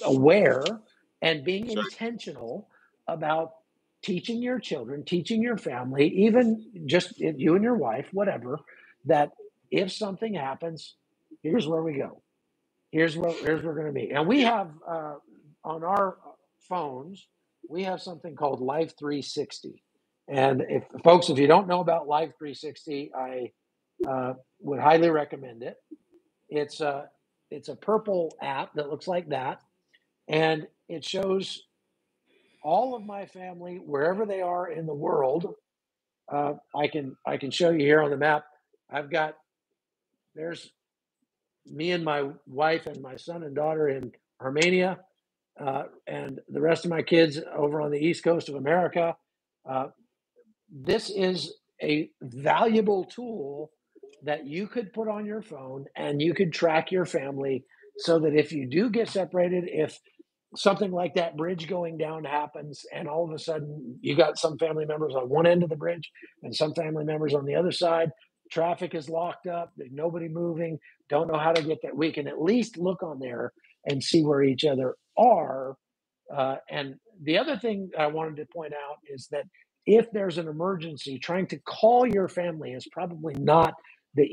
S1: aware and being
S2: That's right.
S1: intentional about teaching your children, teaching your family, even just you and your wife, whatever, that if something happens, here's where we go. Here's where we're going to be. And we
S2: Yeah.
S1: have on our phones, we have something called Life 360. And if you don't know about Life 360, I would highly recommend it. It's a purple app that looks like that, and it shows all of my family wherever they are in the world. I can show you here on the map. I've got there's me and my wife and my son and daughter in Armenia, and the rest of my kids over on the east coast of America. Uh, this is a valuable tool that you could put on your phone, and you could track your family, so that if you do get separated, if something like that bridge going down happens, and all of a sudden you got some family members on one end of the bridge and some family members on the other side, traffic is locked up, there's nobody moving, don't know how to get there, we can at least look on there and see where each other are. And the other thing I wanted to point out is that if there's an emergency, trying to call your family is probably not the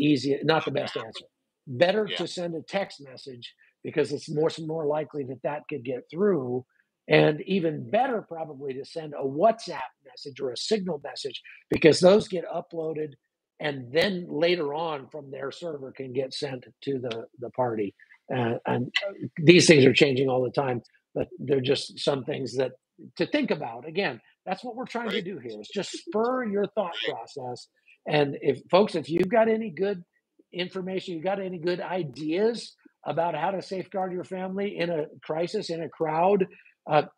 S1: best answer. Better
S2: Yeah.
S1: to send a text message, because it's more likely that could get through. And even better, probably, to send a WhatsApp message or a Signal message, because those get uploaded and then later on from their server can get sent to the party. And these things are changing all the time, but they're just some things that to think about. Again, that's what we're trying to
S2: Right.
S1: do here, is just spur your thought
S2: Right.
S1: process. And if you've got any good information, you got any good ideas about how to safeguard your family in a crisis, in a crowd,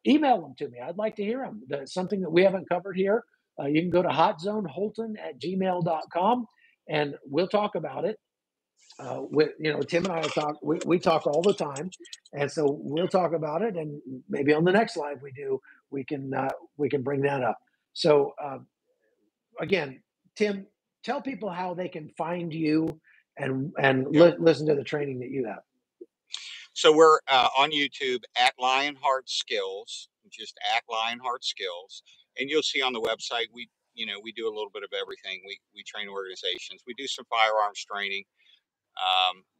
S1: email them to me. I'd like to hear them. That's something that we haven't covered here. You can go to hotzoneholton@gmail.com, and we'll talk about it. Tim and I talk. We talk all the time, and so we'll talk about it. And maybe on the next live we do, we can bring that up. So again, Tim, tell people how they can find you and
S2: Yep.
S1: listen to the training that you have.
S2: So we're on YouTube at Lionheart Skills. just at Lionheart Skills, and you'll see on the website we do a little bit of everything. We train organizations. We do some firearms training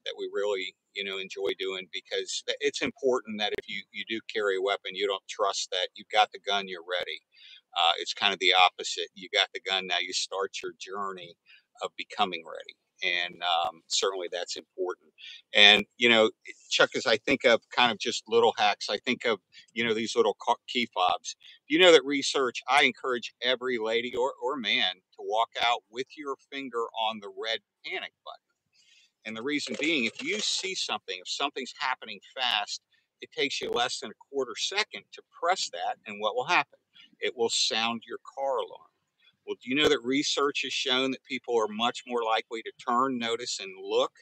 S2: that we really enjoy doing, because it's important that if you do carry a weapon, you don't trust that you've got the gun, you're ready. It's kind of the opposite. You got the gun, now you start your journey of becoming ready. And certainly that's important. And, Chuck, as I think of kind of just little hacks, I think of, these little key fobs. That research, I encourage every lady or man to walk out with your finger on the red panic button. And the reason being, if you see something, if something's happening fast, it takes you less than a quarter second to press that. And what will happen? It will sound your car alarm. Well, do you know that research has shown that people are much more likely to turn, notice, and look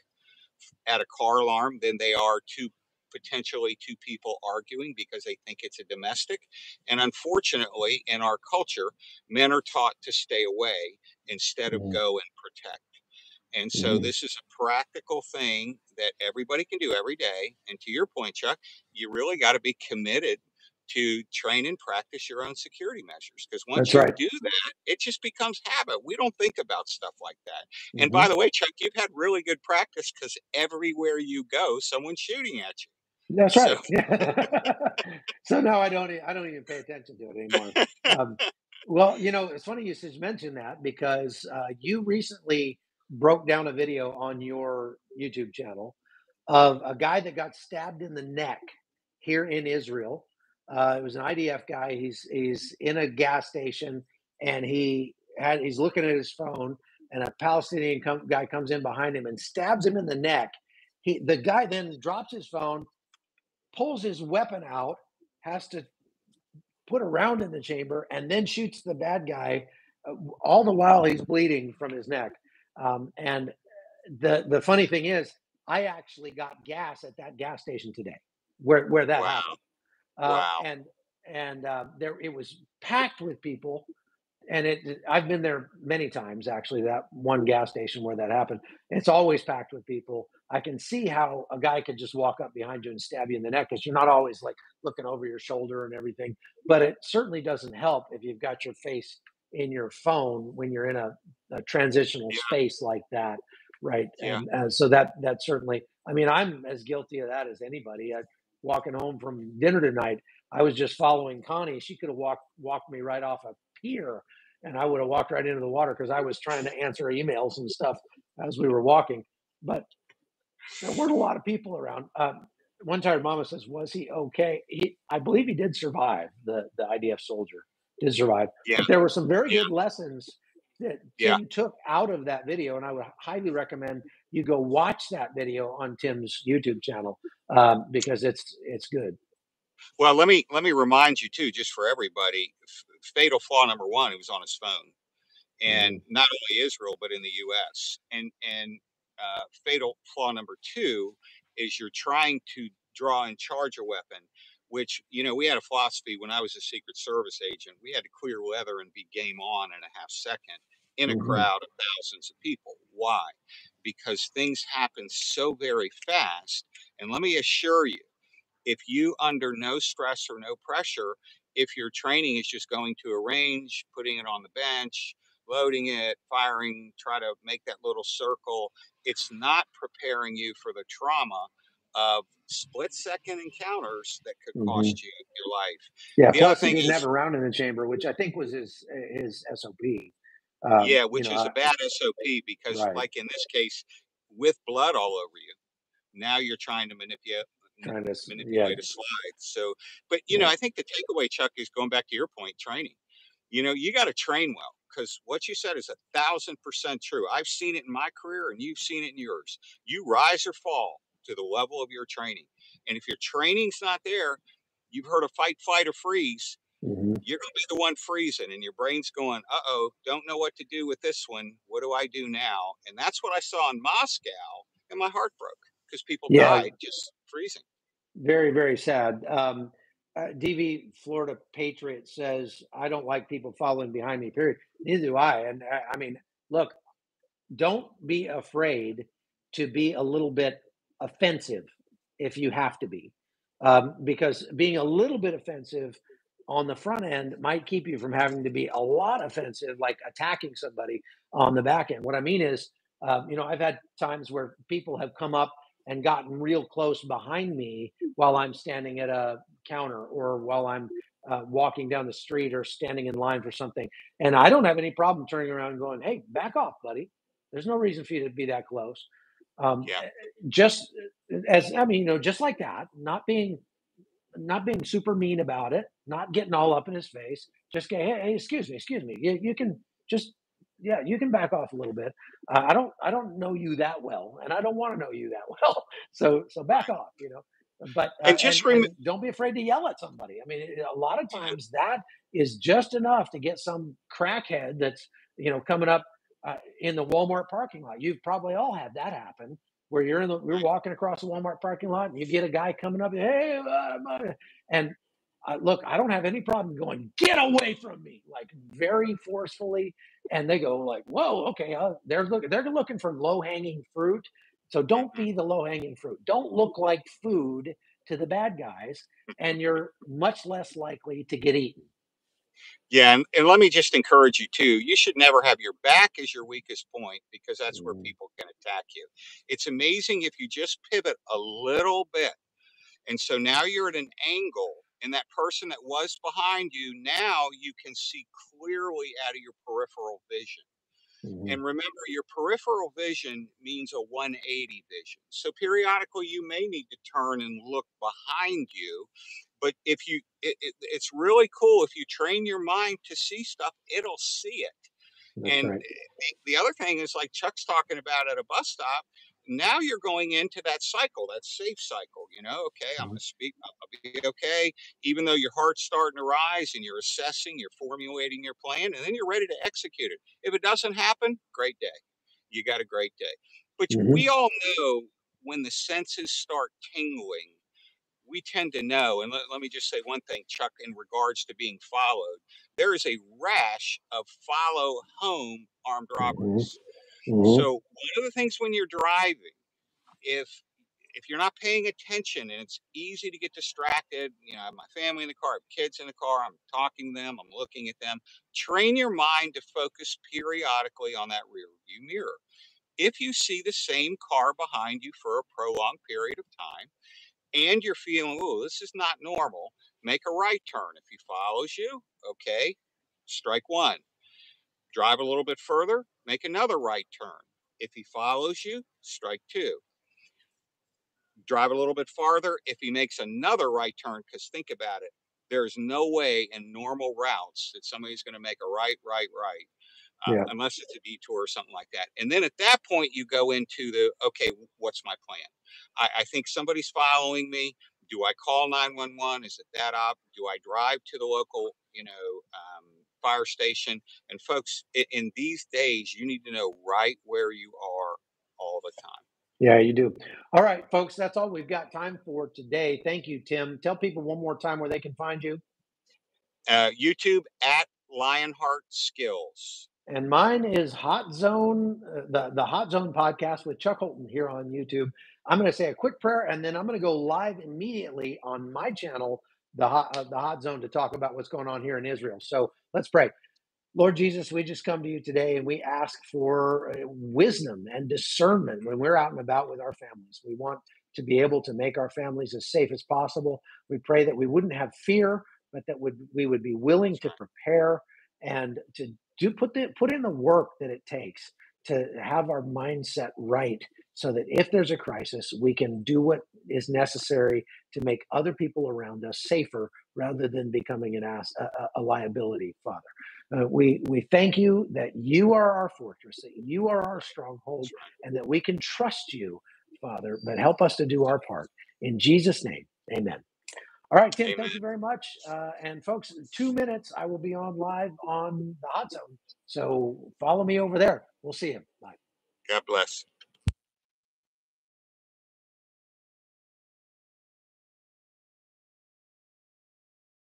S2: at a car alarm than they are to potentially two people arguing because they think it's a domestic? And unfortunately, in our culture, men are taught to stay away instead of go and protect. And so this is a practical thing that everybody can do every day. And to your point, Chuck, you really got to be committed to train and practice your own security measures, because once you do that, it just becomes habit. We don't think about stuff like that. And by the way, Chuck, you've had really good practice, because everywhere you go, someone's shooting at you.
S1: That's right. So now I don't even pay attention to it anymore. Well, it's funny you just mentioned that, because you recently broke down a video on your YouTube channel of a guy that got stabbed in the neck here in Israel. It was an IDF guy. He's in a gas station, and he's looking at his phone, and a Palestinian guy comes in behind him and stabs him in the neck. The guy then drops his phone, pulls his weapon out, has to put a round in the chamber, and then shoots the bad guy, all the while he's bleeding from his neck. And the funny thing is, I actually got gas at that gas station today, where that happened.
S2: Wow.
S1: And there it was packed with people, and I've been there many times, actually, that one gas station where that happened. It's always packed with people. I can see how a guy could just walk up behind you and stab you in the neck, because you're not always like looking over your shoulder and everything. But it certainly doesn't help if you've got your face in your phone when you're in a transitional space like that, right?
S2: Yeah.
S1: And so that certainly, I mean, I'm as guilty of that as anybody. Walking home from dinner tonight, I was just following Connie. She could have walked me right off a pier, and I would have walked right into the water, because I was trying to answer emails and stuff as we were walking. But there weren't a lot of people around. One time, Mama says, "Was he okay?" I believe he did survive. The IDF soldier did survive.
S2: Yeah.
S1: But there were some very good lessons that
S2: Yeah.
S1: Tim took out of that video, and I would highly recommend you go watch that video on Tim's YouTube channel, because it's good.
S2: Well, let me remind you too, just for everybody, fatal flaw number one, he was on his phone, and not only Israel but in the U.S. And fatal flaw number two is you're trying to draw and charge a weapon, which we had a philosophy when I was a Secret Service agent. We had to clear weather and be game on in a half second in a crowd of thousands of people. Why? Because things happen so very fast. And let me assure you, if you under no stress or no pressure, if your training is just going to a range, putting it on the bench, loading it, firing, try to make that little circle, it's not preparing you for the trauma of split-second encounters that could cost you your life.
S1: Yeah,
S2: The other
S1: plus he
S2: thing
S1: didn't
S2: is,
S1: have a round in the chamber, which I think was his SOP.
S2: which is a bad SOP, because like in this case, with blood all over you, now you're trying to manipulate a slide. So, but I think the takeaway, Chuck, is going back to your point, training. You got to train well, because what you said is 1,000% true. I've seen it in my career, and you've seen it in yours. You rise or fall to the level of your training. And if your training's not there, you've heard of fight, flight, or freeze. You're going to be the one freezing, and your brain's going, uh-oh, don't know what to do with this one. What do I do now? And that's what I saw in Moscow, and my heart broke, because people died just freezing.
S1: Very, very sad. DV Florida Patriot says, "I don't like people following behind me, period." Neither do I. And I mean, look, don't be afraid to be a little bit offensive if you have to be, because being a little bit offensive on the front end might keep you from having to be a lot offensive, like attacking somebody on the back end. What I mean is, I've had times where people have come up and gotten real close behind me while I'm standing at a counter, or while I'm walking down the street, or standing in line for something. And I don't have any problem turning around and going, "Hey, back off, buddy. There's no reason for you to be that close." Um,
S2: Yeah.
S1: just just like that, not being super mean about it, not getting all up in his face. Just go, hey, excuse me. You can just, yeah, you can back off a little bit. I don't know you that well, and I don't want to know you that well. So back
S2: Right.
S1: off, But
S2: And
S1: and
S2: just remember,
S1: and don't be afraid to yell at somebody. I mean, a lot of
S2: yeah,
S1: times that is just enough to get some crackhead that's coming up in the Walmart parking lot. You've probably all had that happen, where you're
S2: right.
S1: walking across the Walmart parking lot, and you get a guy coming up, hey, and look, I don't have any problem going, get away from me, like very forcefully, and they go like, whoa, okay, they're looking for low hanging fruit, so don't
S2: Mhm.
S1: be the low hanging fruit. Don't look like food to the bad guys, and you're much less likely to get eaten.
S2: Yeah, and let me just encourage you too. You should never have your back as your weakest point, because that's where
S1: Mm,
S2: people can attack you. It's amazing if you just pivot a little bit. And so now you're at an angle, and that person that was behind you, now you can see clearly out of your peripheral vision.
S1: mhm,
S2: And remember, your peripheral vision means a 180 vision. So periodically, you may need to turn and look behind you. But if it's really cool if you train your mind to see stuff, it'll see it.
S1: that's
S2: And
S1: right.
S2: the other thing is, like Chuck's talking about at a bus stop, now you're going into that cycle, that safe cycle. Okay, I'm going
S1: Mhm,
S2: to speak, I'll be okay. Even though your heart's starting to rise and you're assessing, you're formulating your plan, and then you're ready to execute it. If it doesn't happen, great day. You got a great day. But we
S1: mhm,
S2: all know when the senses start tingling, we tend to know. And let me just say one thing, Chuck, in regards to being followed. There is a rash of follow home armed
S1: mhm,
S2: robberies.
S1: mhm,
S2: So one of the things when you're driving, if if you're not paying attention, and it's easy to get distracted, I have my family in the car, I have kids in the car, I'm talking to them, I'm looking at them. Train your mind to focus periodically on that rear view mirror. If you see the same car behind you for a prolonged period of time, and you're feeling, oh, this is not normal, make a right turn. If he follows you, okay, strike one. Drive a little bit further, make another right turn. If he follows you, strike two. Drive a little bit farther. If he makes another right turn, because think about it, there's no way in normal routes that somebody's going to make a right,
S1: yeah.
S2: unless it's a detour or something like that. And then at that point, you go into okay, what's my plan? I think somebody's following me. Do I call 911? Is it that up? Do I drive to the local, fire station? And folks, in these days, you need to know right where you are all the time.
S1: Yeah, you do. All right, folks, that's all we've got time for today. Thank you, Tim. Tell people one more time where they can find you.
S2: YouTube at Lionheart Skills.
S1: And mine is Hot Zone, the Hot Zone podcast with Chuck Holton here on YouTube. I'm going to say a quick prayer, and then I'm going to go live immediately on my channel, the Hot Zone, to talk about what's going on here in Israel. So let's pray. Lord Jesus, we just come to you today and we ask for wisdom and discernment when we're out and about with our families. We want to be able to make our families as safe as possible. We pray that we wouldn't have fear, but that we would be willing
S2: That's
S1: to
S2: right.
S1: prepare and to put in the work that it takes to have our mindset right, so that if there's a crisis, we can do what is necessary to make other people around us safer, rather than becoming a liability, Father. We thank you that you are our fortress, that you are our stronghold,
S2: That's right.
S1: and that we can trust you, Father. But help us to do our part. In Jesus' name, amen. All right, Tim, thank
S2: Amen.
S1: you very much. And folks, in 2 minutes, I will be on live on the Hot Zone. So follow me over there. We'll see you. Bye.
S2: God bless.